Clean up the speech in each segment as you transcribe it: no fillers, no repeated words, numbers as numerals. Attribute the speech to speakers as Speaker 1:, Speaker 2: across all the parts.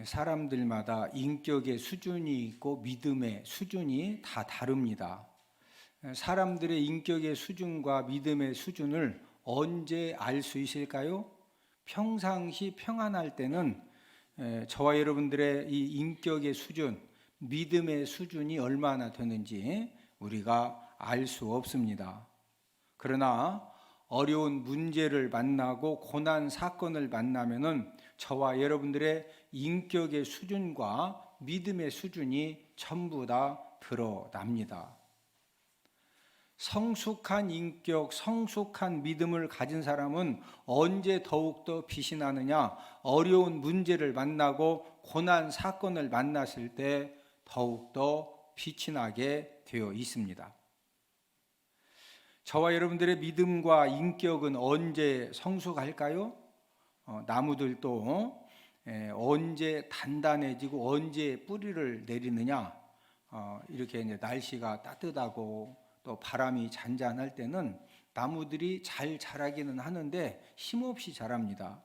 Speaker 1: 사람들마다 인격의 수준이 있고 믿음의 수준이 다 다릅니다. 사람들의 인격의 수준과 믿음의 수준을 언제 알 수 있을까요? 평상시 평안할 때는 저와 여러분들의 이 인격의 수준, 믿음의 수준이 얼마나 되는지 우리가 알 수 없습니다. 그러나 어려운 문제를 만나고 고난 사건을 만나면은 저와 여러분들의 인격의 수준과 믿음의 수준이 전부 다 드러납니다. 성숙한 인격, 성숙한 믿음을 가진 사람은 언제 더욱더 빛이 나느냐? 어려운 문제를 만나고 고난 사건을 만났을 때 더욱더 빛이 나게 되어 있습니다. 저와 여러분들의 믿음과 인격은 언제 성숙할까요? 나무들도 언제 단단해지고 언제 뿌리를 내리느냐? 이렇게 이제 날씨가 따뜻하고 또 바람이 잔잔할 때는 나무들이 잘 자라기는 하는데 힘없이 자랍니다.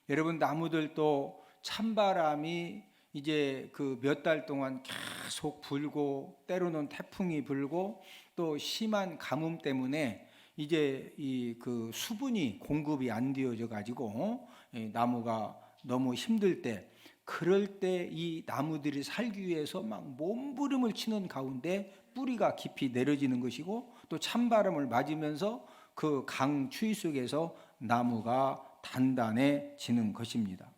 Speaker 1: 여러분, 나무들도 찬바람이 이제 그 몇 달 동안 계속 불고 때로는 태풍이 불고 또 심한 가뭄 때문에 이제 이 그 수분이 공급이 안 되어져 가지고 나무가 너무 힘들 때, 그럴 때 이 나무들이 살기 위해서 막 몸부림을 치는 가운데 뿌리가 깊이 내려지는 것이고, 또 찬바람을 맞으면서 그 강추위 속에서 나무가 단단해지는 것입니다.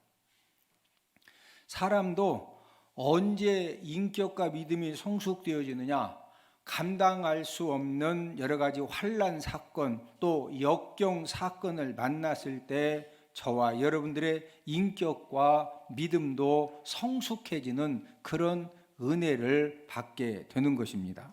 Speaker 1: 사람도 언제 인격과 믿음이 성숙되어지느냐? 감당할 수 없는 여러 가지 환난 사건, 또 역경 사건을 만났을 때 저와 여러분들의 인격과 믿음도 성숙해지는 그런 은혜를 받게 되는 것입니다.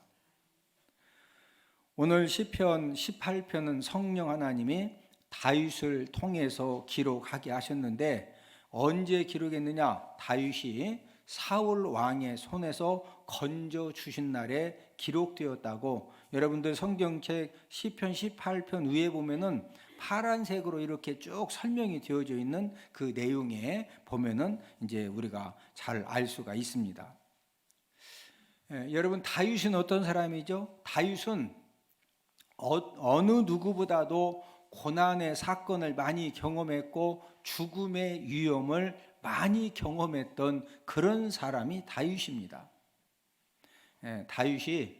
Speaker 1: 오늘 시편 18편은 성령 하나님이 다윗을 통해서 기록하게 하셨는데, 언제 기록했느냐? 다윗이 사울 왕의 손에서 건져 주신 날에 기록되었다고. 여러분들 성경책 시편 18편 위에 보면은 파란색으로 이렇게 쭉 설명이 되어져 있는 그 내용에 보면은 이제 우리가 잘 알 수가 있습니다. 여러분, 다윗은 어떤 사람이죠? 다윗은 어느 누구보다도 고난의 사건을 많이 경험했고 죽음의 위험을 많이 경험했던 그런 사람이 다윗입니다. 다윗이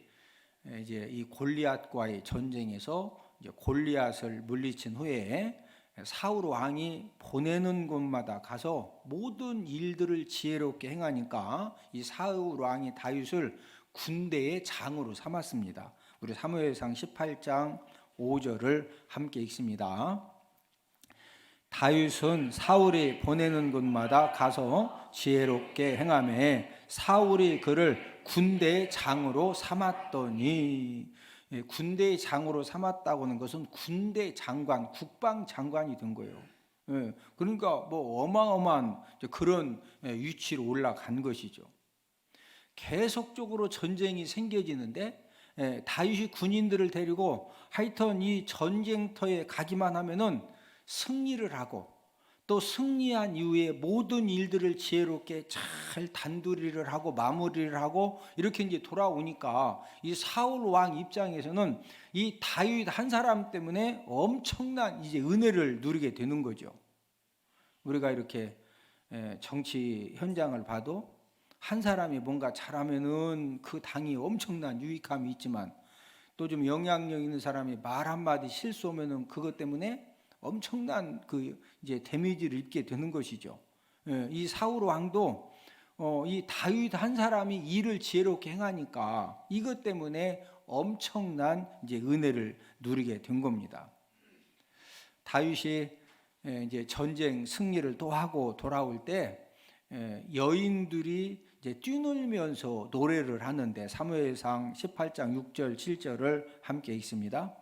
Speaker 1: 이제 이 골리앗과의 전쟁에서 이제 골리앗을 물리친 후에 사울 왕이 보내는 곳마다 가서 모든 일들을 지혜롭게 행하니까 이 사울 왕이 다윗을 군대의 장으로 삼았습니다. 우리 사무엘상 18장 5절을 함께 읽습니다. 다윗은 사울이 보내는 곳마다 가서 지혜롭게 행하매 사울이 그를 군대의 장으로 삼았더니, 군대의 장으로 삼았다고 하는 것은 군대 장관, 국방 장관이 된 거예요. 그러니까 뭐 어마어마한 그런 위치로 올라간 것이죠. 계속적으로 전쟁이 생겨지는데 다윗이 군인들을 데리고 하여튼 이 전쟁터에 가기만 하면은 승리를 하고, 또 승리한 이후에 모든 일들을 지혜롭게 잘 단도리를 하고 마무리를 하고 이렇게 이제 돌아오니까 이 사울 왕 입장에서는 이 다윗 한 사람 때문에 엄청난 이제 은혜를 누리게 되는 거죠. 우리가 이렇게 정치 현장을 봐도 한 사람이 뭔가 잘하면은 그 당이 엄청난 유익함이 있지만, 또 좀 영향력 있는 사람이 말 한마디 실수하면은 그것 때문에 엄청난 그 이제 데미지를 입게 되는 것이죠. 이 사울 왕도 이 다윗 한 사람이 일을 지혜롭게 행하니까 이것 때문에 엄청난 이제 은혜를 누리게 된 겁니다. 다윗이 이제 전쟁 승리를 또 하고 돌아올 때 여인들이 이제 뛰놀면서 노래를 하는데, 사무엘상 18장 6절 7절을 함께 읽습니다.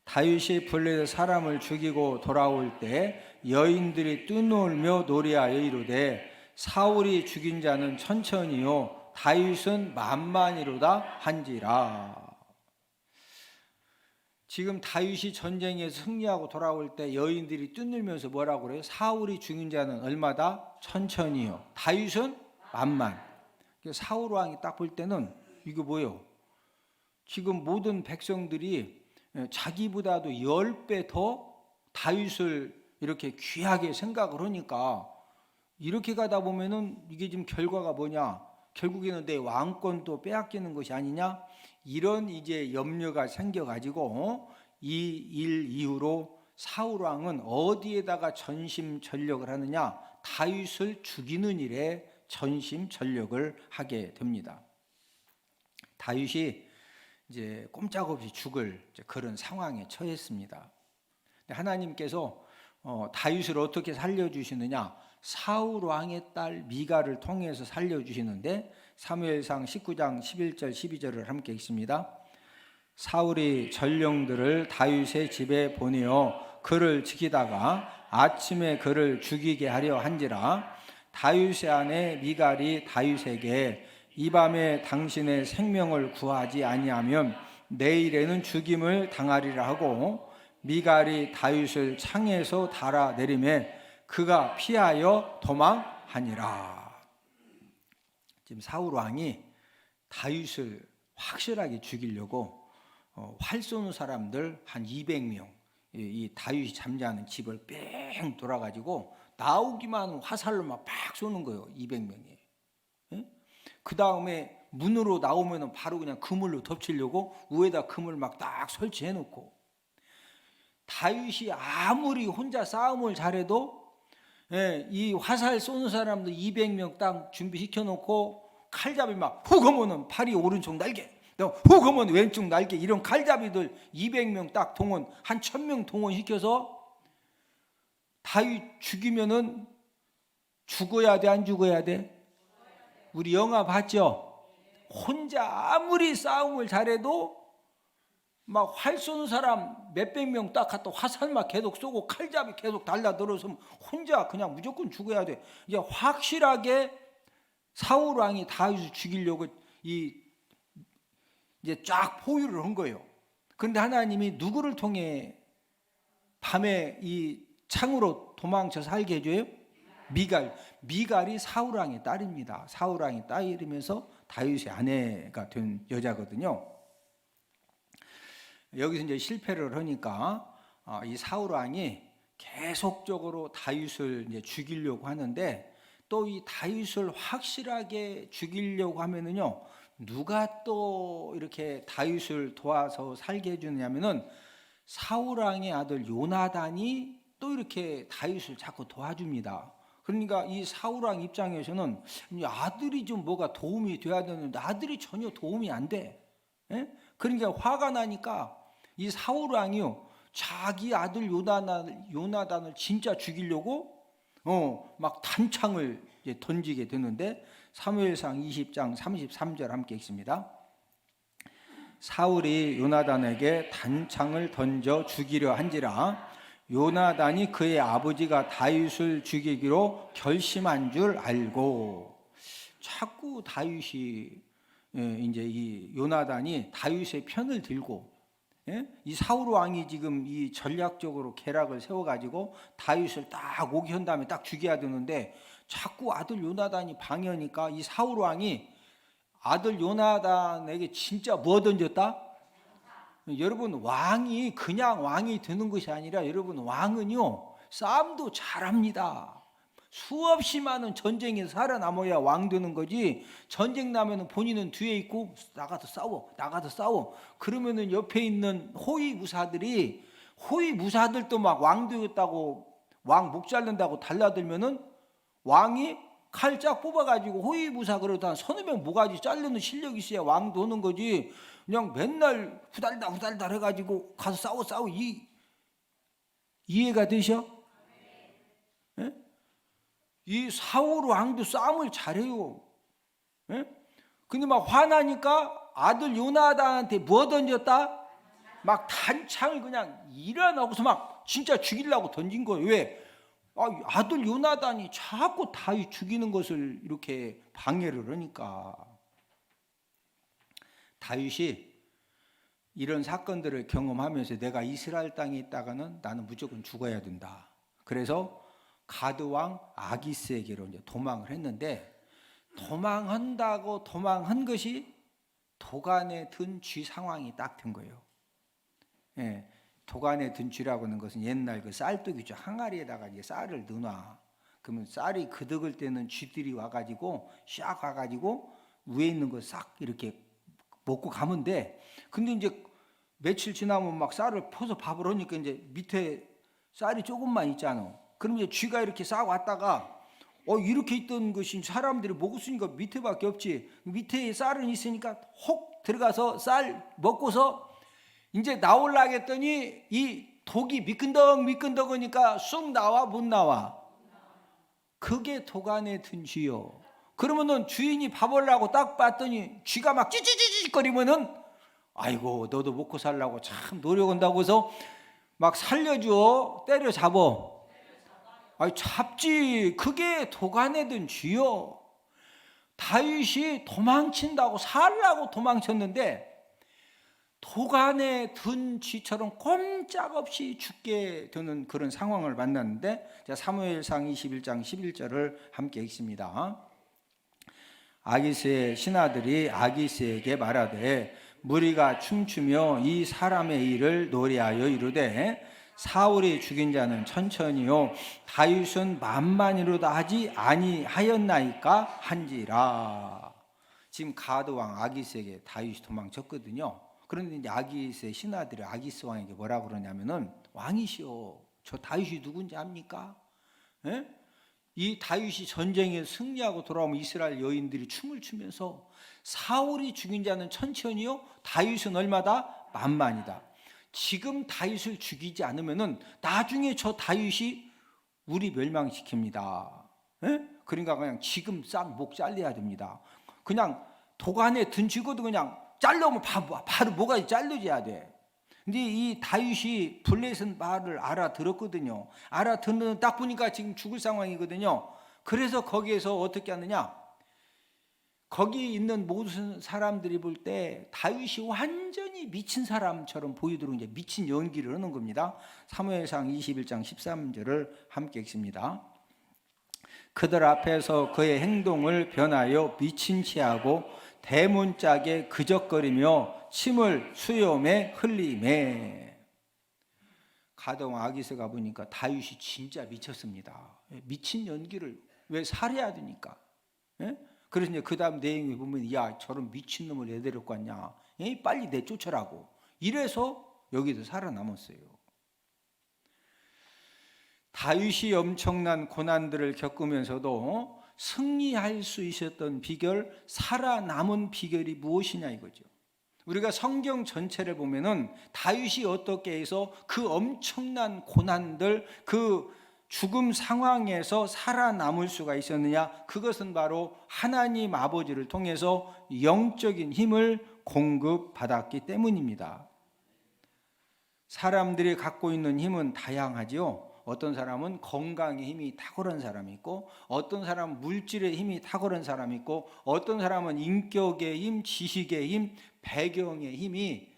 Speaker 1: 다윗이 블레셋 사람을 죽이고 돌아올 때 여인들이 뛰놀며 노래하여 이르되 사울이 죽인 자는 천천히요 다윗은 만만이로다 한지라. 지금 다윗이 전쟁에서 승리하고 돌아올 때 여인들이 뛰놀면서 뭐라고 그래요? 사울이 죽인 자는 얼마다? 천천히요. 다윗은 만만. 사울 왕이 딱 볼 때는 이거 뭐예요? 지금 모든 백성들이 자기보다도 10배 더 다윗을 이렇게 귀하게 생각을 하니까 이렇게 가다 보면은 이게 지금 결과가 뭐냐? 결국에는 내 왕권도 빼앗기는 것이 아니냐? 이런 이제 염려가 생겨가지고 이 일 이후로 사울 왕은 어디에다가 전심전력을 하느냐? 다윗을 죽이는 일에 전심전력을 하게 됩니다. 다윗이 이제 꼼짝없이 죽을 그런 상황에 처했습니다. 하나님께서 다윗을 어떻게 살려주시느냐? 사울 왕의 딸 미갈을 통해서 살려주시는데 사무엘상 19장 11절 12절을 함께 읽습니다. 사울이 전령들을 다윗의 집에 보내어 그를 지키다가 아침에 그를 죽이게 하려 한지라 다윗의 아내 미갈이 다윗에게 이 밤에 당신의 생명을 구하지 아니하면 내일에는 죽임을 당하리라 하고 미갈이 다윗을 창에서 달아내리매 그가 피하여 도망하니라. 지금 사울 왕이 다윗을 확실하게 죽이려고 활 쏘는 사람들 한 200명 이 다윗이 잠자는 집을 뺑 돌아가지고 나오기만 화살로 막 팍 쏘는 거예요. 200명이. 그 다음에 문으로 나오면 바로 그냥 그물로 덮치려고 위에다 그물 막 딱 설치해 놓고 다윗이 아무리 혼자 싸움을 잘해도 이 화살 쏘는 사람들 200명 딱 준비시켜 놓고 칼잡이 막 훅 하면은 팔이 오른쪽 날개 훅 하면 왼쪽 날개 이런 칼잡이들 200명 딱 동원 한 1000명 동원시켜서 다윗 죽이면은 죽어야 돼 안 죽어야 돼? 우리 영화 봤죠? 혼자 아무리 싸움을 잘해도 막 활 쏘는 사람 몇백 명 딱 갖다 화살 막 계속 쏘고 칼잡이 계속 달라들어서 혼자 그냥 무조건 죽어야 돼. 이제 확실하게 사울 왕이 다윗을 죽이려고 이제 쫙 포위를 한 거예요. 그런데 하나님이 누구를 통해 밤에 이 창으로 도망쳐 살게 해줘요? 미갈이 사울 왕의 딸입니다. 사울 왕의 딸이면서 다윗의 아내가 된 여자거든요. 여기서 이제 실패를 하니까 이 사울 왕이 계속적으로 다윗을 이제 죽이려고 하는데 또 이 다윗을 확실하게 죽이려고 하면은요 누가 또 이렇게 다윗을 도와서 살게 해주느냐면은 사울 왕의 아들 요나단이 또 이렇게 다윗을 자꾸 도와줍니다. 그러니까 이 사울 왕 입장에서는 아들이 좀 뭐가 도움이 돼야 되는데 아들이 전혀 도움이 안 돼. 그러니까 화가 나니까 이 사울 왕이요 자기 아들 요나단을 진짜 죽이려고 막 단창을 이제 던지게 되는데 사무엘상 20장 33절 함께 읽습니다. 사울이 요나단에게 단창을 던져 죽이려 한지라 요나단이 그의 아버지가 다윗을 죽이기로 결심한 줄 알고 자꾸 다윗이 이제 이 요나단이 다윗의 편을 들고 이 사울 왕이 지금 이 전략적으로 계략을 세워가지고 다윗을 딱 오게 한 다음에 딱 죽여야 되는데 자꾸 아들 요나단이 방해하니까 이 사울 왕이 아들 요나단에게 진짜 뭐 던졌다? 여러분 왕이 그냥 왕이 되는 것이 아니라 여러분 왕은요 싸움도 잘합니다. 수없이 많은 전쟁에서 살아남아야 왕 되는 거지 전쟁 나면은 본인은 뒤에 있고 나가서 싸워 그러면은 옆에 있는 호위 무사들도 막 왕 되겠다고 왕 목 자른다고 달라들면은 왕이 칼 쫙 뽑아가지고 호위 무사 그러다 서너 명 모가지 자르는 실력이 있어야 왕 되는 거지 그냥 맨날 후달달 해가지고 가서 싸워 이해가 되셔? 예? 이 사울 왕도 싸움을 잘해요. 예? 근데 막 화나니까 아들 요나단한테 뭐 던졌다? 막 단창을 그냥 일어나고서 막 진짜 죽이려고 던진 거예요. 왜? 아들 요나단이 자꾸 다윗 죽이는 것을 이렇게 방해를 하니까 다윗이 이런 사건들을 경험하면서 내가 이스라엘 땅에 있다가는 나는 무조건 죽어야 된다. 그래서 가드 왕 아기스에게로 이제 도망을 했는데, 도망한다고 도망한 것이 도간에 든 쥐 상황이 딱 된 거예요. 예, 도간에 든 쥐라고 하는 것은 옛날 그 쌀뜨기죠. 항아리에다가 이제 쌀을 넣어놔. 그러면 쌀이 그득을 때는 쥐들이 와가지고 샥 와가지고 위에 있는 거 싹 이렇게 먹고 가면 돼. 근데 이제 며칠 지나면 막 쌀을 퍼서 밥을 하니까 이제 밑에 쌀이 조금만 있잖아. 그럼 이제 쥐가 이렇게 싹 왔다가 이렇게 있던 것이 사람들이 먹었으니까 밑에밖에 없지. 밑에 쌀은 있으니까 혹 들어가서 쌀 먹고서 이제 나오려고 했더니 이 독이 미끈덕미끈덕하니까 쑥 나와 못 나와. 그게 도간에 든 쥐요. 그러면은 주인이 밥 하려고 딱 봤더니 쥐가 막 찌찌찌찌거리면은 아이고 너도 먹고 살라고 참 노력한다고 해서 막 살려줘. 때려잡어. 아이 잡지. 그게 도간에 든 쥐요. 다윗이 도망친다고 살라고 도망쳤는데 도간에 든 쥐처럼 꼼짝없이 죽게 되는 그런 상황을 만났는데, 사무엘상 21장 11절을 함께 읽습니다. 아기스의 신하들이 아기스에게 말하되 무리가 춤추며 이 사람의 일을 노래하여 이르되 사울이 죽인 자는 천천히요 다윗은 만만이로다 하지 아니하였나이까 한지라. 지금 가드 왕 아기스에게 다윗이 도망쳤거든요. 그런데 이제 아기스의 신하들이 아기스 왕에게 뭐라고 그러냐면은 왕이시오, 저 다윗이 누군지 압니까? 예? 이 다윗이 전쟁에 승리하고 돌아오면 이스라엘 여인들이 춤을 추면서 사울이 죽인 자는 천천히요 다윗은 얼마다? 만만이다. 지금 다윗을 죽이지 않으면은 나중에 저 다윗이 우리 멸망시킵니다. 예? 그러니까 그냥 지금 싹 목 잘려야 됩니다. 그냥 도간에 든 쥐고도 그냥 잘려면 바로 뭐가 잘려져야 돼. 근데 이 다윗이 블레셋 말을 알아들었거든요. 알아듣는 딱 보니까 지금 죽을 상황이거든요. 그래서 거기에서 어떻게 하느냐? 거기 있는 모든 사람들이 볼 때 다윗이 완전히 미친 사람처럼 보이도록 이제 미친 연기를 하는 겁니다. 사무엘상 21장 13절을 함께 읽습니다. 그들 앞에서 그의 행동을 변하여 미친 체하고 대문짝에 그적거리며 침을 수염에 흘리매. 가동 아기스가 보니까 다윗이 진짜 미쳤습니다. 미친 연기를 왜 살해야 되니까. 예? 그래서 이제 그 다음 내용을 보면 야 저런 미친놈을 왜 데리고 왔냐, 빨리 내쫓으라고. 이래서 여기서 살아남았어요. 다윗이 엄청난 고난들을 겪으면서도 승리할 수 있었던 비결, 살아남은 비결이 무엇이냐 이거죠. 우리가 성경 전체를 보면은 다윗이 어떻게 해서 그 엄청난 고난들, 그 죽음 상황에서 살아남을 수가 있었느냐? 그것은 바로 하나님 아버지를 통해서 영적인 힘을 공급받았기 때문입니다. 사람들이 갖고 있는 힘은 다양하지요. 어떤 사람은 건강의 힘이 탁월한 사람이 있고, 어떤 사람은 물질의 힘이 탁월한 사람이 있고, 어떤 사람은 인격의 힘, 지식의 힘, 배경의 힘이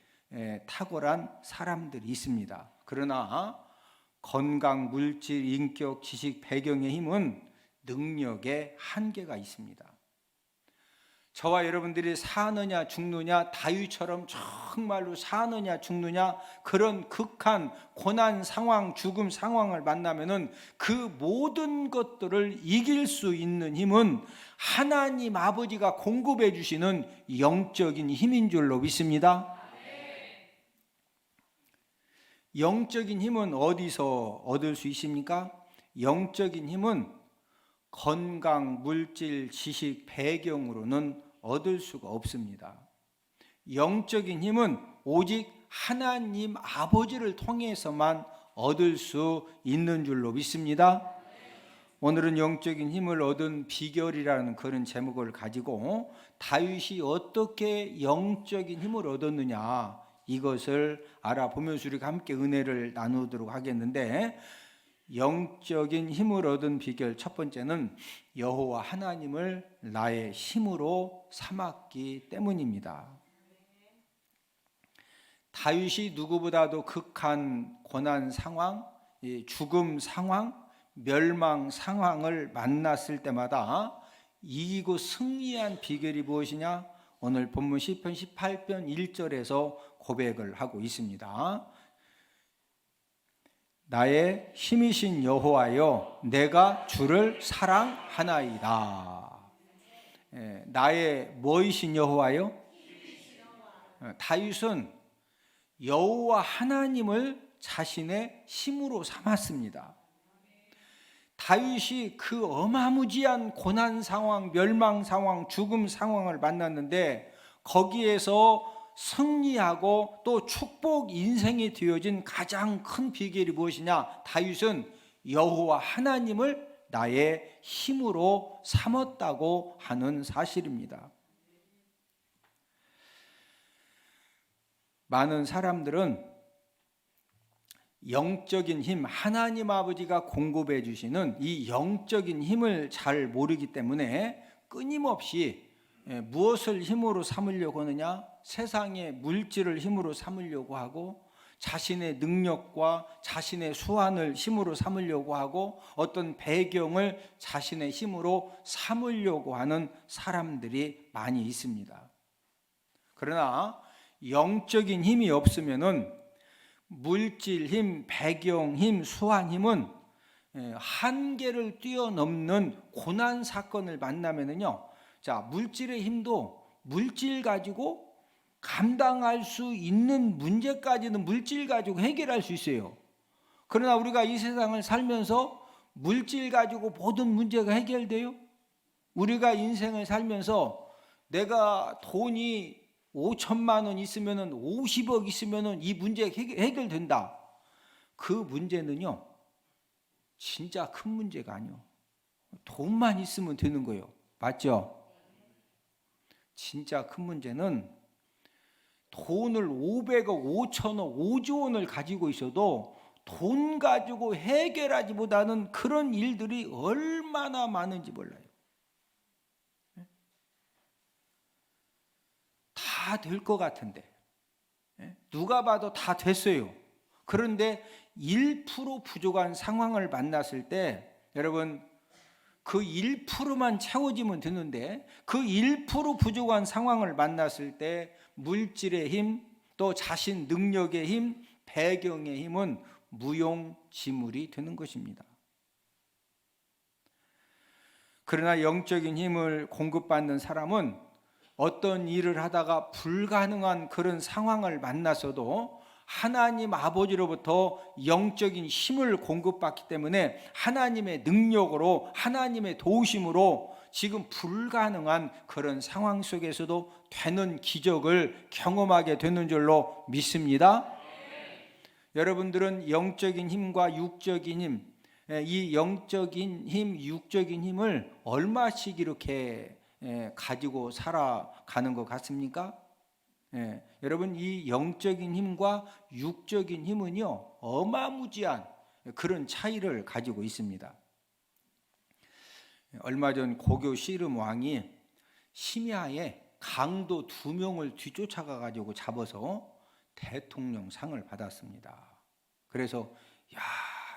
Speaker 1: 탁월한 사람들이 있습니다. 그러나 건강, 물질, 인격, 지식, 배경의 힘은 능력에 한계가 있습니다. 저와 여러분들이 사느냐 죽느냐, 다윗처럼 정말로 사느냐 죽느냐 그런 극한 고난 상황, 죽음 상황을 만나면은 그 모든 것들을 이길 수 있는 힘은 하나님 아버지가 공급해 주시는 영적인 힘인 줄로 믿습니다. 영적인 힘은 어디서 얻을 수 있습니까? 영적인 힘은 건강, 물질, 지식, 배경으로는 얻을 수가 없습니다. 영적인 힘은 오직 하나님 아버지를 통해서만 얻을 수 있는 줄로 믿습니다. 오늘은 영적인 힘을 얻은 비결이라는 그런 제목을 가지고 다윗이 어떻게 영적인 힘을 얻었느냐, 이것을 알아보면서 우리가 함께 은혜를 나누도록 하겠는데, 영적인 힘을 얻은 비결 첫 번째는 여호와 하나님을 나의 힘으로 삼았기 때문입니다. 다윗이 누구보다도 극한 고난 상황, 죽음 상황, 멸망 상황을 만났을 때마다 이기고 승리한 비결이 무엇이냐? 오늘 본문 시편 18편 1절에서 고백을 하고 있습니다. 나의 힘이신 여호와여, 내가 주를 사랑하나이다. 나의 뭐이신 여호와요? 다윗은 여호와 하나님을 자신의 힘으로 삼았습니다. 다윗이 그 어마무지한 고난 상황, 멸망 상황, 죽음 상황을 만났는데 거기에서 승리하고 또 축복 인생이 되어진 가장 큰 비결이 무엇이냐? 다윗은 여호와 하나님을 나의 힘으로 삼았다고 하는 사실입니다. 많은 사람들은 영적인 힘, 하나님 아버지가 공급해 주시는 이 영적인 힘을 잘 모르기 때문에 끊임없이 무엇을 힘으로 삼으려고 하느냐? 세상의 물질을 힘으로 삼으려고 하고, 자신의 능력과 자신의 수완을 힘으로 삼으려고 하고, 어떤 배경을 자신의 힘으로 삼으려고 하는 사람들이 많이 있습니다. 그러나 영적인 힘이 없으면은 물질 힘, 배경 힘, 수완 힘은 한계를 뛰어넘는 고난 사건을 만나면은요, 자, 물질의 힘도 물질 가지고 감당할 수 있는 문제까지는 물질 가지고 해결할 수 있어요. 그러나 우리가 이 세상을 살면서 물질 가지고 모든 문제가 해결돼요? 우리가 인생을 살면서 내가 돈이 5천만 원 있으면은 50억 있으면은 이 문제 해결된다. 그 문제는요, 진짜 큰 문제가 아니요. 돈만 있으면 되는 거예요. 맞죠? 진짜 큰 문제는 돈을 500억, 5천억, 5조 원을 가지고 있어도 돈 가지고 해결하지 못하는 그런 일들이 얼마나 많은지 몰라요. 다 될 것 같은데, 누가 봐도 다 됐어요. 그런데 1% 부족한 상황을 만났을 때, 여러분, 그 1%만 채워지면 되는데 그 1% 부족한 상황을 만났을 때 물질의 힘, 또 자신 능력의 힘, 배경의 힘은 무용지물이 되는 것입니다. 그러나 영적인 힘을 공급받는 사람은 어떤 일을 하다가 불가능한 그런 상황을 만나서도 하나님 아버지로부터 영적인 힘을 공급받기 때문에 하나님의 능력으로, 하나님의 도우심으로 지금 불가능한 그런 상황 속에서도 되는 기적을 경험하게 되는 줄로 믿습니다. 여러분들은 영적인 힘과 육적인 힘, 이 영적인 힘, 육적인 힘을 얼마씩 이렇게 가지고 살아가는 것 같습니까? 여러분, 이 영적인 힘과 육적인 힘은요, 어마무지한 그런 차이를 가지고 있습니다. 얼마 전 고교 씨름 왕이 심야에 강도 2명을 뒤쫓아가 가지고 잡아서 대통령상을 받았습니다. 그래서 야,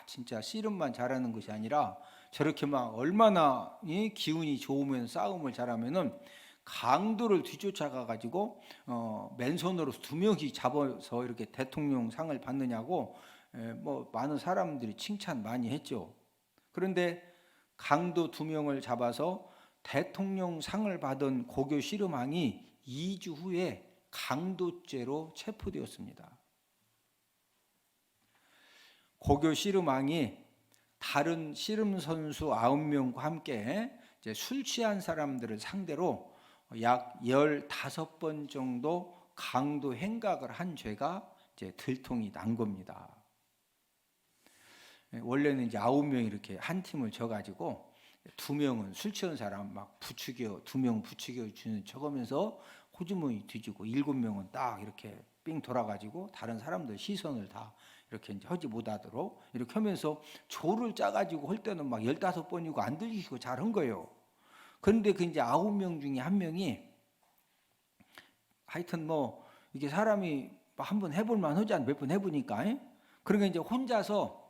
Speaker 1: 진짜 씨름만 잘하는 것이 아니라 저렇게 막 얼마나 기운이 좋으면 싸움을 잘하면은 강도를 뒤쫓아가 가지고 맨손으로 2명이 잡아서 이렇게 대통령상을 받느냐고 뭐 많은 사람들이 칭찬 많이 했죠. 그런데 강도 2명을 잡아서 대통령상을 받은 고교 씨름왕이 2주 후에 강도죄로 체포되었습니다. 고교 씨름왕이 다른 씨름 선수 9명과 함께 이제 술 취한 사람들을 상대로 약 15번 정도 강도 행각을 한 죄가 이제 들통이 난 겁니다. 원래는 이제 9명이 이렇게 한 팀을 져가지고 2명은 술 취한 사람 막 부추겨, 2명 부추겨 주는 척하면서 호주머니 뒤지고 7명은 딱 이렇게 삥 돌아가지고 다른 사람들 시선을 다 이렇게 이제 하지 못하도록 이렇게 하면서 조를 짜가지고 할 때는 막 15번이고 안 들리시고 잘한 거예요. 그런데 그 이제 9명 중에 1명이 하여튼 뭐 이게 사람이 한번 해볼 만하지, 몇 번 해보니까. 그러니까 이제 혼자서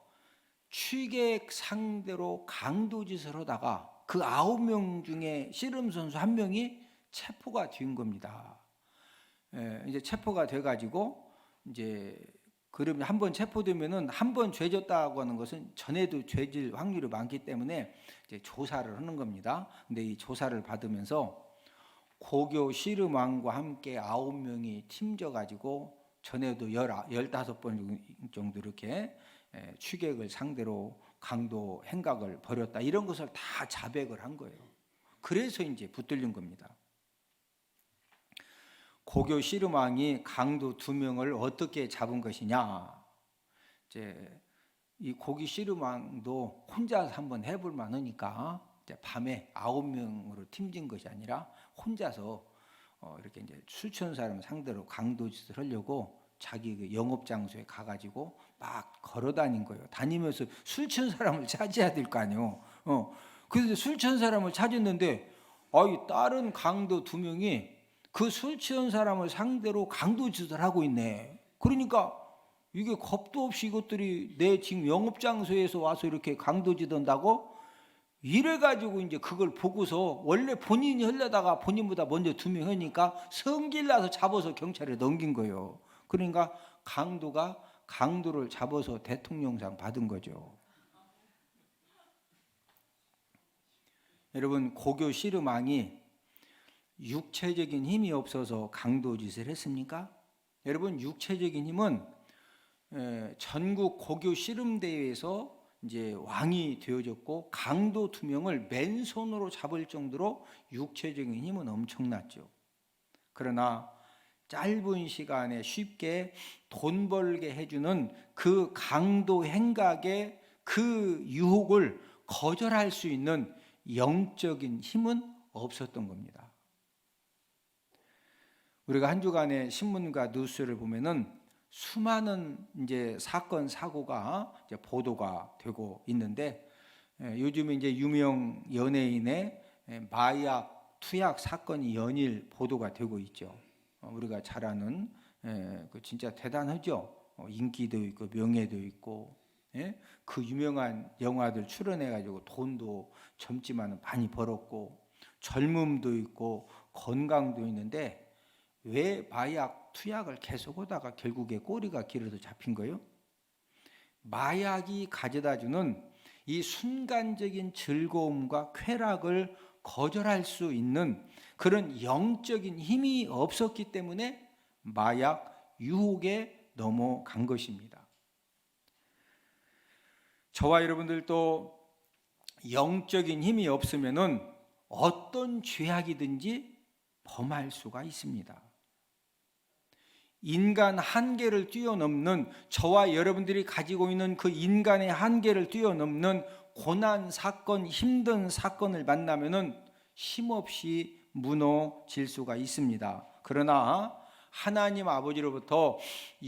Speaker 1: 취객 상대로 강도짓을 하다가 그 9명 중에 씨름 선수 1명이 체포가 된 겁니다. 이제 체포가 돼가지고 이제 그러면 한번 체포되면은 한번 죄졌다고 하는 것은 전에도 죄질 확률이 많기 때문에 이제 조사를 하는 겁니다. 근데 이 조사를 받으면서 고교 씨름왕과 함께 9명이 팀져가지고 전에도 15번 정도 이렇게 취객을 상대로 강도 행각을 벌였다, 이런 것을 다 자백을 한 거예요. 그래서 이제 붙들린 겁니다. 고교 씨름왕이 강도 2명을 어떻게 잡은 것이냐? 이제 이 고교 씨름왕도 혼자서 한번 해볼 만하니까 밤에 9명으로 팀진 것이 아니라 혼자서 이렇게 이제 술 취한 사람 상대로 강도짓을 하려고 자기 그 영업 장소에 가가지고 막 걸어다닌 거예요. 다니면서 술 취한 사람을 찾아야 될 거 아니에요. 그래서 술 취한 사람을 찾았는데 이 다른 강도 2명이 그 술 취한 사람을 상대로 강도짓을 하고 있네. 그러니까 이게 겁도 없이 이것들이 내 지금 영업 장소에서 와서 이렇게 강도짓한다고? 이래가지고 이제 그걸 보고서 원래 본인이 하려다가 본인보다 먼저 2명 하니까 성질나서 잡아서 경찰에 넘긴 거예요. 그러니까 강도가 강도를 잡아서 대통령상 받은 거죠. 여러분, 고교 씨름왕이 육체적인 힘이 없어서 강도짓을 했습니까? 여러분, 육체적인 힘은 전국 고교 씨름대회에서 이제 왕이 되어졌고 강도 2명을 맨손으로 잡을 정도로 육체적인 힘은 엄청났죠. 그러나 짧은 시간에 쉽게 돈 벌게 해주는 그 강도 행각의 그 유혹을 거절할 수 있는 영적인 힘은 없었던 겁니다. 우리가 한 주간의 신문과 뉴스를 보면은 수많은 이제 사건 사고가 이제 보도가 되고 있는데, 요즘에 이제 유명 연예인의 마약 투약 사건이 연일 보도가 되고 있죠. 우리가 잘 아는 그 진짜 대단하죠. 인기도 있고 명예도 있고, 그 유명한 영화들 출연해 가지고 돈도 젊지만 많이 벌었고 젊음도 있고 건강도 있는데 왜 마약 투약을 계속하다가 결국에 꼬리가 길어서 잡힌 거예요? 마약이 가져다주는 이 순간적인 즐거움과 쾌락을 거절할 수 있는 그런 영적인 힘이 없었기 때문에 마약 유혹에 넘어간 것입니다. 저와 여러분들도 영적인 힘이 없으면은 어떤 죄악이든지 범할 수가 있습니다. 인간 한계를 뛰어넘는, 저와 여러분들이 가지고 있는 그 인간의 한계를 뛰어넘는 고난 사건, 힘든 사건을 만나면은 힘없이 무너질 수가 있습니다. 그러나 하나님 아버지로부터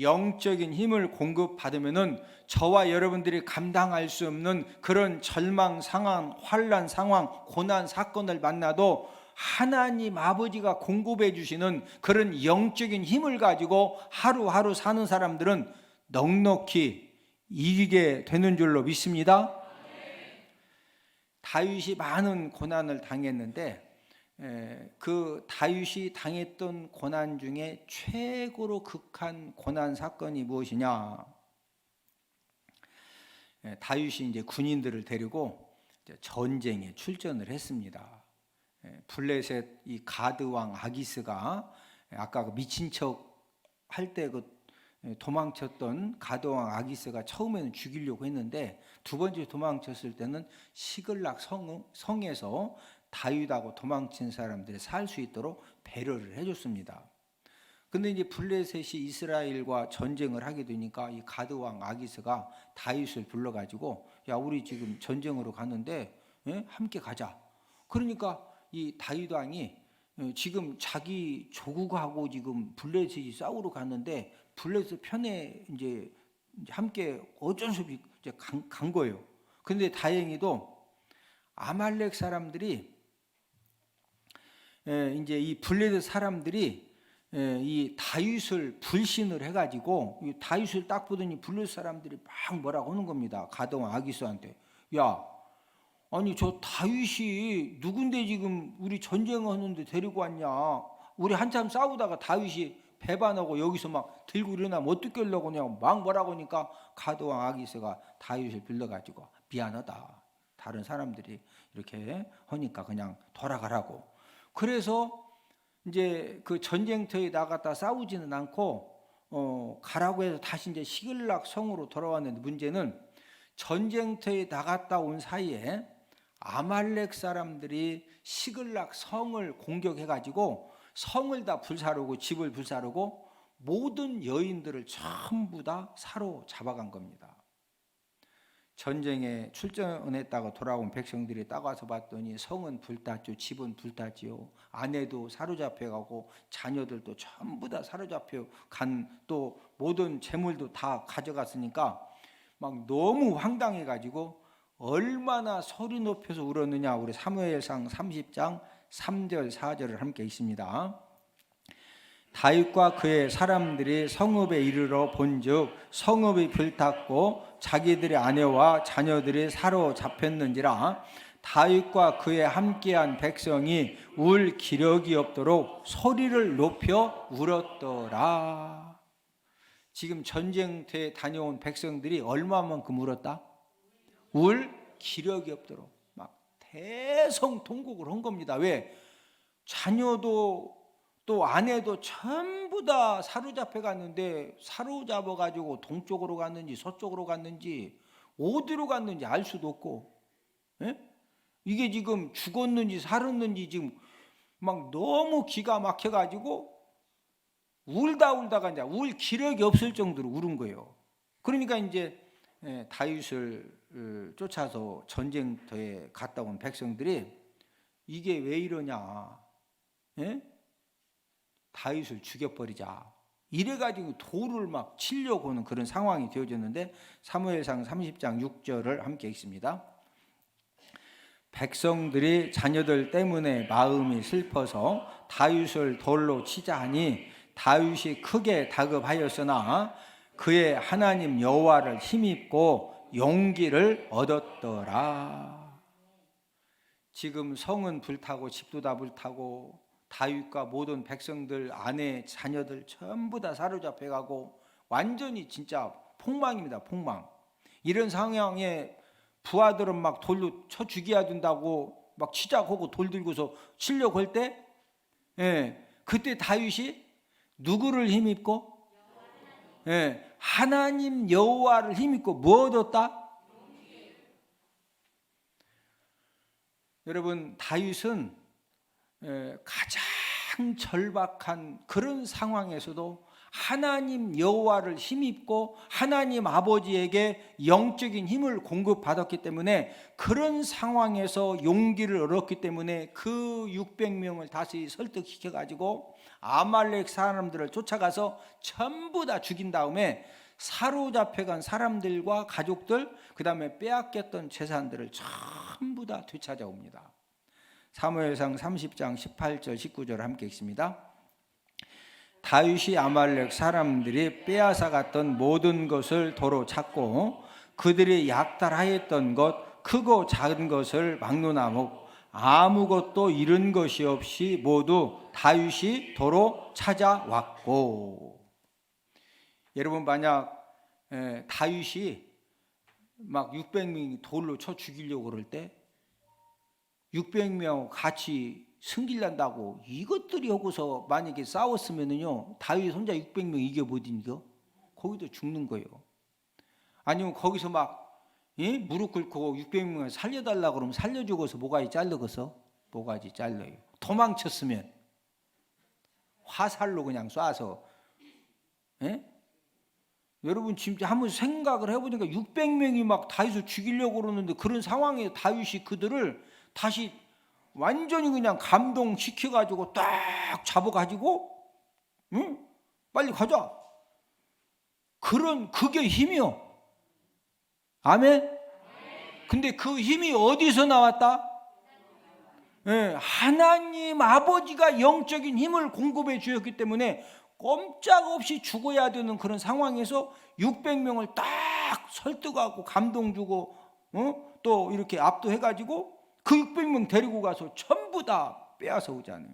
Speaker 1: 영적인 힘을 공급받으면은 저와 여러분들이 감당할 수 없는 그런 절망 상황, 환난 상황, 고난 사건을 만나도 하나님 아버지가 공급해 주시는 그런 영적인 힘을 가지고 하루하루 사는 사람들은 넉넉히 이기게 되는 줄로 믿습니다. 다윗이 많은 고난을 당했는데 그 다윗이 당했던 고난 중에 최고로 극한 고난 사건이 무엇이냐? 다윗이 이제 군인들을 데리고 전쟁에 출전을 했습니다. 블레셋 이 가드 왕 아기스가 아까 그 미친 척 할 때 그 도망쳤던 가드 왕 아기스가 처음에는 죽이려고 했는데 두 번째 도망쳤을 때는 시글락 성에서 다윗하고 도망친 사람들이 살 수 있도록 배려를 해줬습니다. 근데 이제 블레셋이 이스라엘과 전쟁을 하게 되니까 이 가드 왕 아기스가 다윗을 불러가지고 야, 우리 지금 전쟁으로 가는데 함께 가자. 그러니까 이 다윗 왕이 지금 자기 조국하고 지금 블레셋이 싸우러 갔는데 블레셋 편에 이제 함께 어쩔 수 없이 이제 간 거예요. 근데 다행히도 아말렉 사람들이 이제 이 블레셋 사람들이 이 다윗을 불신을 해가지고 이 다윗을 딱 보더니 블레셋 사람들이 막 뭐라고 하는 겁니다. 가드왕 아기스한테, 야, 아니 저 다윗이 누군데 지금 우리 전쟁하는데 데리고 왔냐? 우리 한참 싸우다가 다윗이 배반하고 여기서 막 들고 일어나면 어떻게 하려고 그냥 막 뭐라고 하니까 가드왕 아기스가 다윗을 불러가지고 미안하다, 다른 사람들이 이렇게 하니까 그냥 돌아가라고. 그래서 이제 그 전쟁터에 나갔다 싸우지는 않고 가라고 해서 다시 이제 시글락 성으로 돌아왔는데, 문제는 전쟁터에 나갔다 온 사이에 아말렉 사람들이 시글락 성을 공격해 가지고 성을 다 불사르고 집을 불사르고 모든 여인들을 전부 다 사로잡아간 겁니다. 전쟁에 출전했다가 돌아온 백성들이 따가서 봤더니 성은 불탔죠, 집은 불탔지요, 아내도 사로잡혀가고 자녀들도 전부 다 사로잡혀 간, 또 모든 재물도 다 가져갔으니까 막 너무 황당해가지고 얼마나 소리 높여서 울었느냐. 우리 사무엘상 30장 3절 4절을 함께 읽습니다. 다윗과 그의 사람들이 성읍에 이르러 본즉 성읍이 불탔고 자기들의 아내와 자녀들이 사로잡혔는지라. 다윗과 그의 함께한 백성이 울 기력이 없도록 소리를 높여 울었더라. 지금 전쟁터에 다녀온 백성들이 얼마만큼 울었다? 울 기력이 없도록 막 대성통곡을 한 겁니다. 왜? 자녀도 또 아내도 전부 다 사로잡혀 갔는데, 사로잡아 가지고 동쪽으로 갔는지 서쪽으로 갔는지 어디로 갔는지 알 수도 없고, 예? 이게 지금 죽었는지 살았는지 지금 막 너무 기가 막혀 가지고 울다가 이제 울 기력이 없을 정도로 울은 거예요. 그러니까 이제 다윗을 쫓아서 전쟁터에 갔다 온 백성들이 이게 왜 이러냐, 예? 다윗을 죽여버리자, 이래가지고 돌을 막 치려고 하는 그런 상황이 되어졌는데, 사무엘상 30장 6절을 함께 읽습니다. 백성들이 자녀들 때문에 마음이 슬퍼서 다윗을 돌로 치자 하니 다윗이 크게 다급하였으나 그의 하나님 여호와를 힘입고 용기를 얻었더라. 지금 성은 불타고 집도 다 불타고 다윗과 모든 백성들, 아내, 자녀들 전부 다 사로잡혀가고 완전히 진짜 폭망입니다. 폭망. 이런 상황에 부하들은 막 돌로 쳐 죽여야 된다고 막 치자하고 돌 들고서 치려고 할 때, 그때 다윗이 누구를 힘입고? 하나님 여호와를 힘입고 뭐 얻었다? 여러분, 다윗은 가장 절박한 그런 상황에서도 하나님 여호와를 힘입고 하나님 아버지에게 영적인 힘을 공급받았기 때문에, 그런 상황에서 용기를 얻었기 때문에 그 600명을 다시 설득시켜 가지고 아말렉 사람들을 쫓아가서 전부 다 죽인 다음에 사로잡혀간 사람들과 가족들, 그 다음에 빼앗겼던 재산들을 전부 다 되찾아옵니다. 사무엘상 30장 18절 19절을 함께 읽습니다. 다윗이 아말렉 사람들이 빼앗아 갔던 모든 것을 도로 찾고 그들이 약탈하였던 것 크고 작은 것을 막론하고 아무것도 잃은 것이 없이 모두 다윗이 도로 찾아왔고. 여러분, 만약 다윗이 막 600명이 돌로 쳐 죽이려고 그럴 때 600명 같이 승질난다고 이것들이 하고서 만약에 싸웠으면은요, 다윗 혼자 600명 이겨 못 이겨? 거기도 죽는 거예요. 아니면 거기서 막 무릎 꿇고 600명을 살려달라고 그러면 살려주고서 모가지 잘르고서 모가지 잘라요. 도망쳤으면 화살로 그냥 쏴서. 여러분 진짜 한번 생각을 해보니까 600명이 막 다윗을 죽이려고 그러는데, 그런 상황에 다윗이 그들을 다시 완전히 그냥 감동시켜가지고 딱 잡아가지고 빨리 가자. 그게 힘이요. 아멘. 근데 그 힘이 어디서 나왔다? 하나님 아버지가 영적인 힘을 공급해 주셨기 때문에 꼼짝없이 죽어야 되는 그런 상황에서 600명을 딱 설득하고 감동 주고 또 이렇게 압도해가지고 그 600명 데리고 가서 전부 다 빼앗아 오잖아요.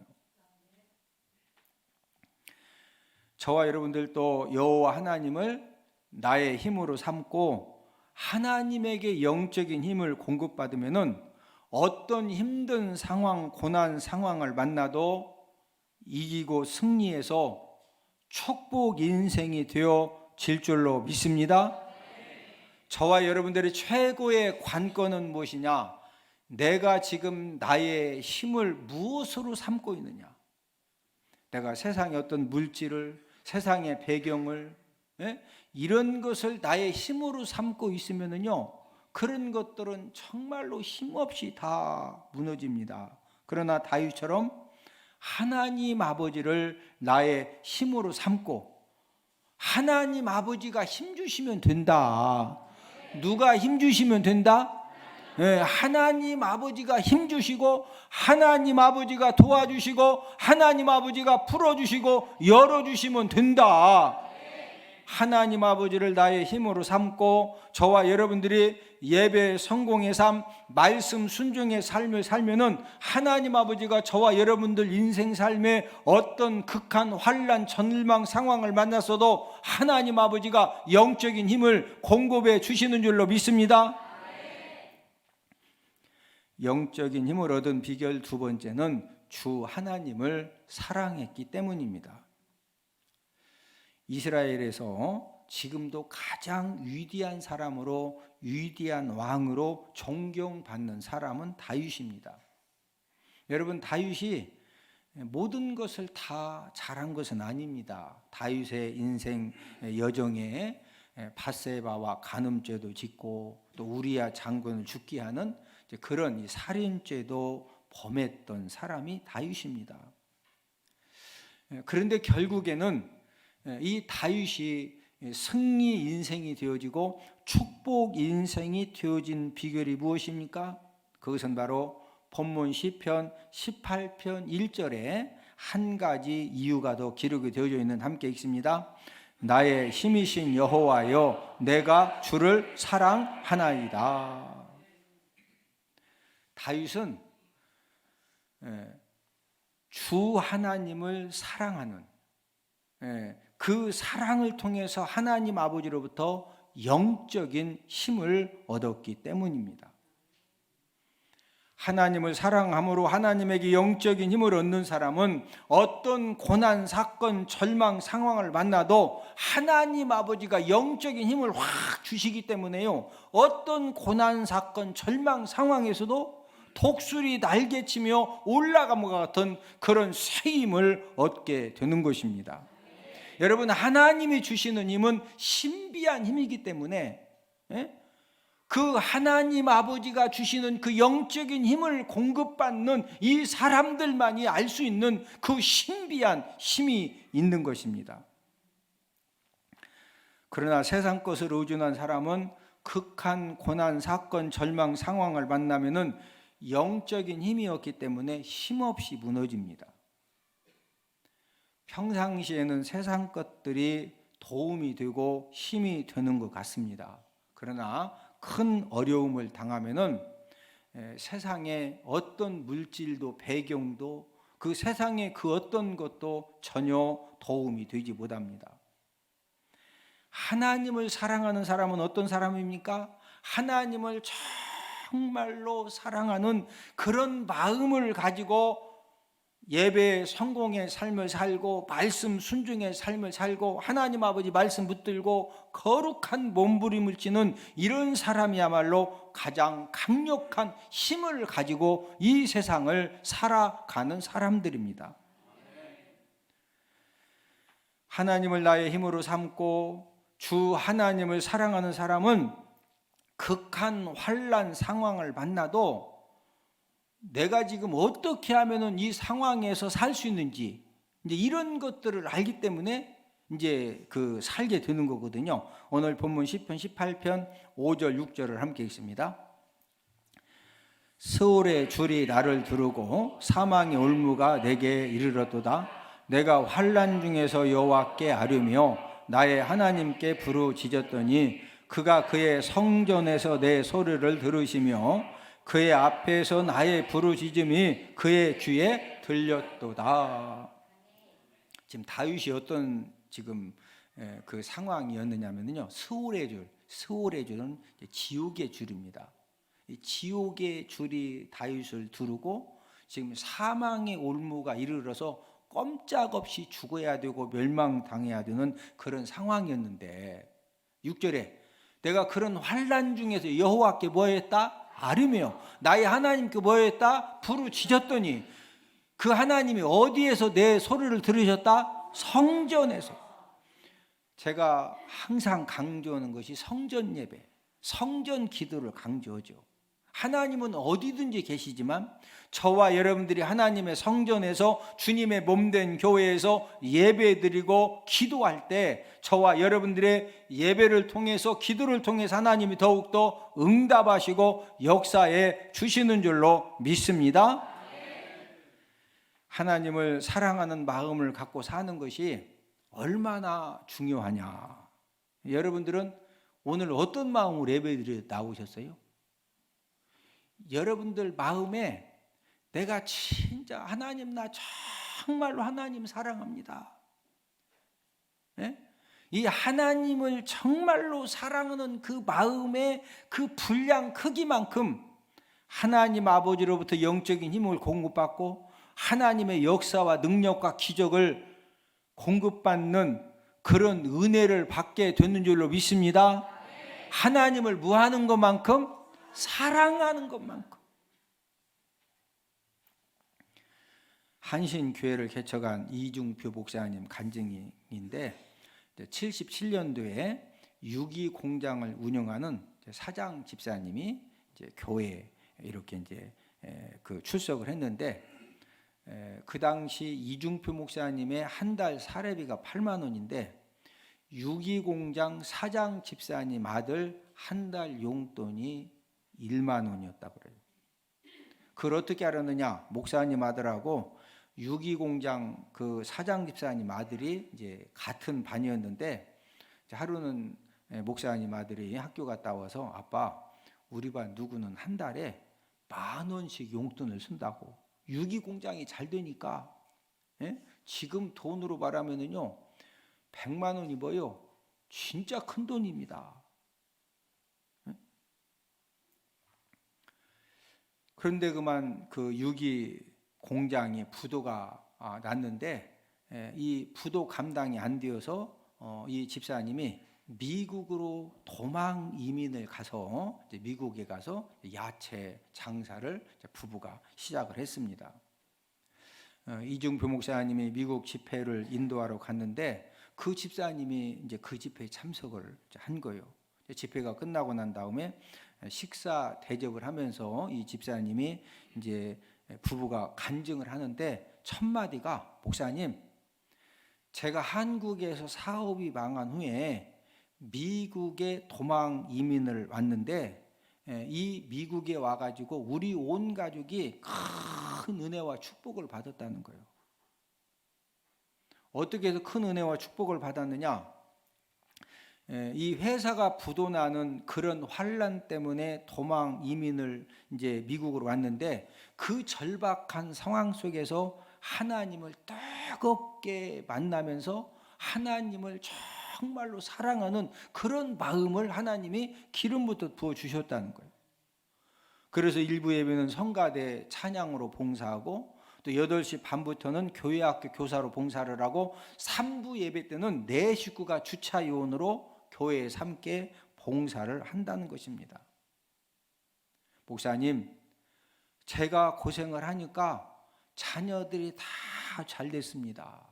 Speaker 1: 저와 여러분들도 여호와 하나님을 나의 힘으로 삼고 하나님에게 영적인 힘을 공급받으면은 어떤 힘든 상황, 고난 상황을 만나도 이기고 승리해서 축복 인생이 되어질 줄로 믿습니다. 저와 여러분들의 최고의 관건은 무엇이냐? 내가 지금 나의 힘을 무엇으로 삼고 있느냐? 내가 세상의 어떤 물질을, 세상의 배경을, 이런 것을 나의 힘으로 삼고 있으면은요, 그런 것들은 정말로 힘없이 다 무너집니다. 그러나 다윗처럼 하나님 아버지를 나의 힘으로 삼고 하나님 아버지가 힘 주시면 된다. 누가 힘 주시면 된다? 하나님 아버지가 힘 주시고 하나님 아버지가 도와주시고 하나님 아버지가 풀어주시고 열어주시면 된다. 하나님 아버지를 나의 힘으로 삼고 저와 여러분들이 예배 성공의 삶, 말씀 순종의 삶을 살면은 하나님 아버지가 저와 여러분들 인생 삶에 어떤 극한 환난 절망 상황을 만났어도 하나님 아버지가 영적인 힘을 공급해 주시는 줄로 믿습니다. 영적인 힘을 얻은 비결 두 번째는 주 하나님을 사랑했기 때문입니다. 이스라엘에서 지금도 가장 위대한 사람으로, 위대한 왕으로 존경받는 사람은 다윗입니다. 여러분, 다윗이 모든 것을 다 잘한 것은 아닙니다. 다윗의 인생 여정에 밧세바와 간음죄도 짓고 또 우리야 장군을 죽게 하는 그런 살인죄도 범했던 사람이 다윗입니다. 그런데 결국에는 이 다윗이 승리 인생이 되어지고 축복 인생이 되어진 비결이 무엇입니까? 그것은 바로 본문 시편 18편 1절에 한 가지 이유가 더 기록이 되어져 있는, 함께 읽습니다. 나의 힘이신 여호와여, 내가 주를 사랑하나이다. 다윗은 주 하나님을 사랑하는, 그 사랑을 통해서 하나님 아버지로부터 영적인 힘을 얻었기 때문입니다. 하나님을 사랑함으로 하나님에게 영적인 힘을 얻는 사람은 어떤 고난, 사건, 절망 상황을 만나도 하나님 아버지가 영적인 힘을 확 주시기 때문에요, 어떤 고난, 사건, 절망 상황에서도 독수리 날개치며 올라감과 같은 그런 새 힘을 얻게 되는 것입니다. 여러분, 하나님이 주시는 힘은 신비한 힘이기 때문에 그 하나님 아버지가 주시는 그 영적인 힘을 공급받는 이 사람들만이 알 수 있는 그 신비한 힘이 있는 것입니다. 그러나 세상 것을 의존한 사람은 극한 고난, 사건, 절망 상황을 만나면은 영적인 힘이 없기 때문에 힘없이 무너집니다. 평상시에는 세상 것들이 도움이 되고 힘이 되는 것 같습니다. 그러나 큰 어려움을 당하면은 세상의 어떤 물질도 배경도 그 세상의 그 어떤 것도 전혀 도움이 되지 못합니다. 하나님을 사랑하는 사람은 어떤 사람입니까? 하나님을 정말로 사랑하는 그런 마음을 가지고 예배 성공의 삶을 살고 말씀 순종의 삶을 살고 하나님 아버지 말씀 붙들고 거룩한 몸부림을 치는 이런 사람이야말로 가장 강력한 힘을 가지고 이 세상을 살아가는 사람들입니다. 하나님을 나의 힘으로 삼고 주 하나님을 사랑하는 사람은 극한 환난 상황을 만나도 내가 지금 어떻게 하면은 이 상황에서 살 수 있는지 이제 이런 것들을 알기 때문에 이제 그 살게 되는 거거든요. 오늘 본문 시편 18편 5절 6절을 함께 읽습니다. 스올의 줄이 나를 두르고 사망의 올무가 내게 이르렀도다. 내가 환난 중에서 여호와께 아뢰며 나의 하나님께 부르짖었더니 그가 그의 성전에서 내 소리를 들으시며 그의 앞에서 나의 부르짖음이 그의 귀에 들렸도다. 지금 다윗이 어떤 지금 그 상황이었느냐면요, 스올의 줄은 지옥의 줄입니다. 이 지옥의 줄이 다윗을 두르고 지금 사망의 올무가 이르러서 꼼짝없이 죽어야 되고 멸망당해야 되는 그런 상황이었는데, 6절에 내가 그런 환난 중에서 여호와께 뭐했다? 아뢰며 나의 하나님께 뭐했다? 부르짖었더니 그 하나님이 어디에서 내 소리를 들으셨다? 성전에서. 제가 항상 강조하는 것이 성전 예배, 성전 기도를 강조하죠. 하나님은 어디든지 계시지만 저와 여러분들이 하나님의 성전에서 주님의 몸된 교회에서 예배드리고 기도할 때 저와 여러분들의 예배를 통해서, 기도를 통해서 하나님이 더욱더 응답하시고 역사해 주시는 줄로 믿습니다. 하나님을 사랑하는 마음을 갖고 사는 것이 얼마나 중요하냐. 여러분들은 오늘 어떤 마음으로 예배드려 나오셨어요? 여러분들 마음에 내가 진짜 하나님, 나 정말로 하나님 사랑합니다, 네? 이 하나님을 정말로 사랑하는 그 마음의 그 분량 크기만큼 하나님 아버지로부터 영적인 힘을 공급받고 하나님의 역사와 능력과 기적을 공급받는 그런 은혜를 받게 되는 줄로 믿습니다. 하나님을 무하는 것만큼, 사랑하는 것만큼. 한신교회를 개척한 이중표 목사님 간증인데 77년도에 6.2 공장을 운영하는 사장 집사님이 이제 교회에 이렇게 이제 그 출석을 했는데, 그 당시 이중표 목사님의 한 달 사례비가 8만 원인데 6.2 공장 사장 집사님 아들 한 달 용돈이 1만 원이었다 그래요. 그걸 어떻게 알았느냐? 목사님 아들하고 6.2 공장 그 사장 집사님 아들이 이제 같은 반이었는데, 하루는 목사님 아들이 학교 갔다 와서 아빠, 우리 반 누구는 한 달에 10,000원씩 용돈을 쓴다고. 6.2 공장이 잘 되니까, 지금 돈으로 말하면은요 100만 원이 뭐요? 진짜 큰 돈입니다. 그런데 그만 그 6.2 공장이 부도가 났는데, 이 부도 감당이 안 되어서 이 집사님이 미국으로 도망 이민을 가서 이제 미국에 가서 야채 장사를 부부가 시작을 했습니다. 이중표 목사님이 미국 집회를 인도하러 갔는데 그 집사님이 이제 그 집회에 참석을 한 거예요. 집회가 끝나고 난 다음에 식사 대접을 하면서 이 집사님이 이제 부부가 간증을 하는데 첫 마디가, 목사님, 제가 한국에서 사업이 망한 후에 미국에 도망 이민을 왔는데 이 미국에 와가지고 우리 온 가족이 큰 은혜와 축복을 받았다는 거예요. 어떻게 해서 큰 은혜와 축복을 받았느냐? 이 회사가 부도나는 그런 환난 때문에 도망 이민을 이제 미국으로 왔는데 그 절박한 상황 속에서 하나님을 뜨겁게 만나면서 하나님을 정말로 사랑하는 그런 마음을 하나님이 기름부터 부어 주셨다는 거예요. 그래서 일부 예배는 성가대 찬양으로 봉사하고 또 8시 반부터는 교회학교 교사로 봉사를 하고 3부 예배 때는 내 식구가 주차 요원으로 교회에 함께 봉사를 한다는 것입니다. 목사님, 제가 고생을 하니까 자녀들이 다 잘 됐습니다.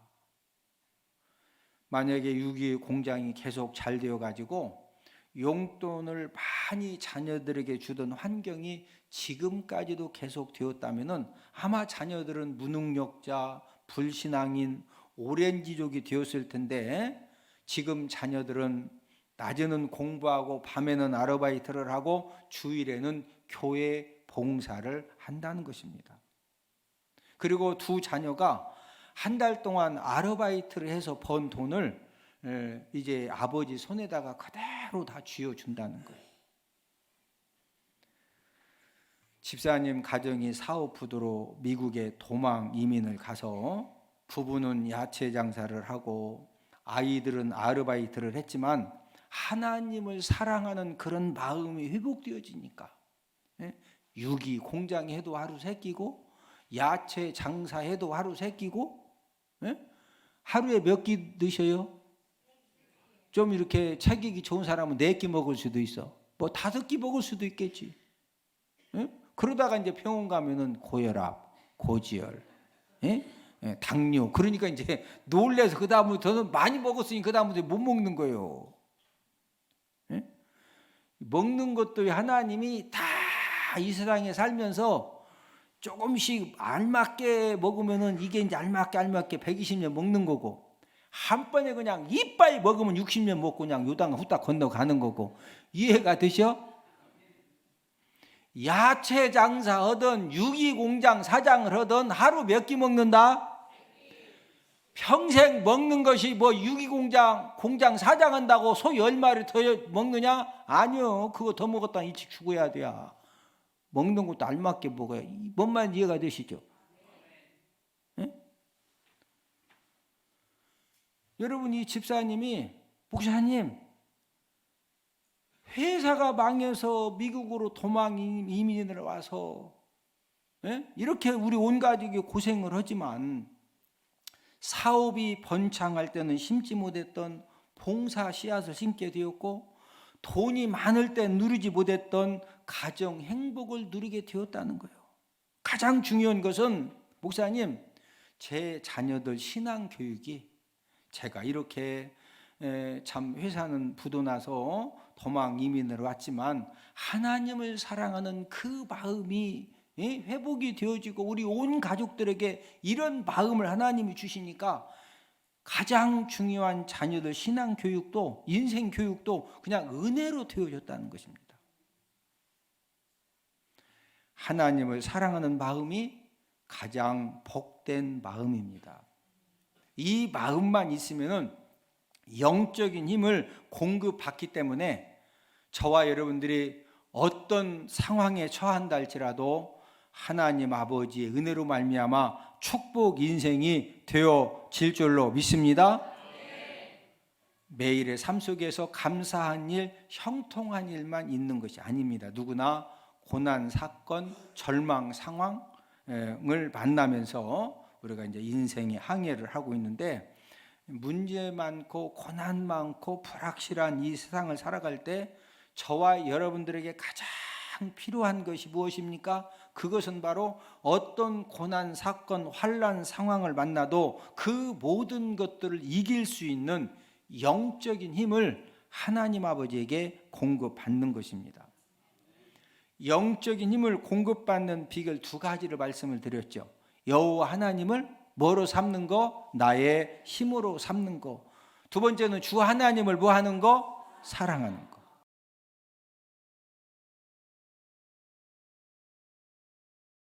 Speaker 1: 만약에 6.2 공장이 계속 잘 되어가지고 용돈을 많이 자녀들에게 주던 환경이 지금까지도 계속 되었다면 아마 자녀들은 무능력자, 불신앙인, 오렌지족이 되었을 텐데, 지금 자녀들은 낮에는 공부하고 밤에는 아르바이트를 하고 주일에는 교회 봉사를 한다는 것입니다. 그리고 두 자녀가 한 달 동안 아르바이트를 해서 번 돈을 이제 아버지 손에다가 그대로 다 쥐어준다는 거예요. 집사님 가정이 사업부도로 미국에 도망 이민을 가서 부부는 야채 장사를 하고 아이들은 아르바이트를 했지만 하나님을 사랑하는 그런 마음이 회복되어지니까 유기 공장해도 하루 새끼고 야채 장사해도 하루 새끼고 하루에 몇 끼 드셔요? 좀 이렇게 체격이 좋은 사람은 4끼 먹을 수도 있어. 뭐 5끼 먹을 수도 있겠지. 그러다가 이제 병원 가면은 고혈압, 고지혈, 당뇨. 그러니까 이제 놀래서 그 다음부터는 많이 먹었으니 그 다음부터 못 먹는 거예요. 먹는 것도 하나님이 다 이 세상에 살면서 조금씩 알맞게 먹으면은 이게 이제 알맞게 120년 먹는 거고, 한 번에 그냥 이빨 먹으면 60년 먹고 그냥 요당 후딱 건너가는 거고. 이해가 되셔? 야채 장사 하든 유기공장 사장을 하든 하루 몇 끼 먹는다? 평생 먹는 것이 뭐 유기공장 공장 사장한다고 소 10마리 더 먹느냐? 아니요. 그거 더 먹었다 일찍 죽어야 돼요. 먹는 것도 알맞게 먹어야. 뭔 말인지 이해가 되시죠? 여러분, 이 집사님이 목사님 회사가 망해서 미국으로 도망 이민을 와서 이렇게 우리 온 가족이 고생을 하지만 사업이 번창할 때는 심지 못했던 봉사 씨앗을 심게 되었고 돈이 많을 때 누리지 못했던 가정 행복을 누리게 되었다는 거예요. 가장 중요한 것은 목사님, 제 자녀들 신앙 교육이 제가 이렇게 참 회사는 부도나서 도망 이민을 왔지만 하나님을 사랑하는 그 마음이 회복이 되어지고 우리 온 가족들에게 이런 마음을 하나님이 주시니까 가장 중요한 자녀들 신앙 교육도 인생 교육도 그냥 은혜로 되어졌다는 것입니다. 하나님을 사랑하는 마음이 가장 복된 마음입니다. 이 마음만 있으면은 영적인 힘을 공급받기 때문에 저와 여러분들이 어떤 상황에 처한다 할지라도 하나님 아버지의 은혜로 말미암아 축복 인생이 되어질 줄로 믿습니다. 매일의 삶 속에서 감사한 일, 형통한 일만 있는 것이 아닙니다. 누구나 고난, 사건, 절망 상황을 만나면서 우리가 이제 인생의 항해를 하고 있는데 문제 많고 고난 많고 불확실한 이 세상을 살아갈 때 저와 여러분들에게 가장 필요한 것이 무엇입니까? 그것은 바로 어떤 고난, 사건, 환난 상황을 만나도 그 모든 것들을 이길 수 있는 영적인 힘을 하나님 아버지에게 공급받는 것입니다. 영적인 힘을 공급받는 비결 2가지를 말씀을 드렸죠. 여호와 하나님을 뭐로 삼는 거? 나의 힘으로 삼는 거. 두 번째는 주 하나님을 뭐 하는 거? 사랑하는 거.